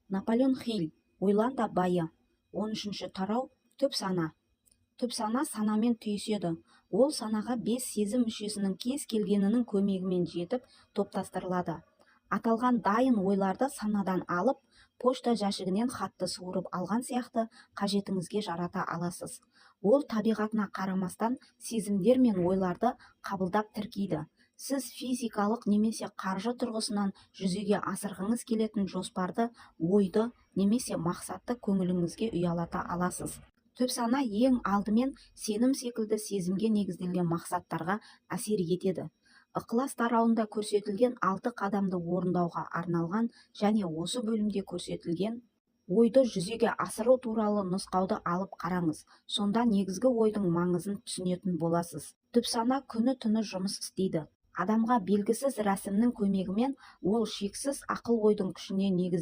Наполеон Хилл, ойлан да байы. 13-ші тарау. Түп сана. Түп сана санамен түйіседі. Ол санаға 5 сезім мүшесінің кез келгенінің көмегімен жетіп топтастырылады. Аталған дайын ойларды санадан алып, почта жәшігінен хатты суырып алған сияқты қажетіңізге жарата аласыз. Ол табиғатына қарамастан сезімдер мен ойларды қабылдап тіркейді. Сіз физикалық немесе қаржы тұрғысынан жүзеге асырғыңыз келетін жоспарды, ойды немесе мақсатты көңіліңізге ұялата аласыз. Түп сана ең алдымен сенім секілді сезімге негізделген мақсаттарға әсер етеді. Ықылас тарауында көрсетілген 6 қадамды орындауға арналған және осы бөлімде көрсетілген ойды жүзеге асыру туралы нұсқауды алып қараңыз. Сонда негізгі ойдың маңызын түсінетін боласыз. Түп сана күні-түні жұмыс істейді. Адамға белгісіз рәсімнің көмегімен ол шексіз ақыл ойдың күшіне негізделген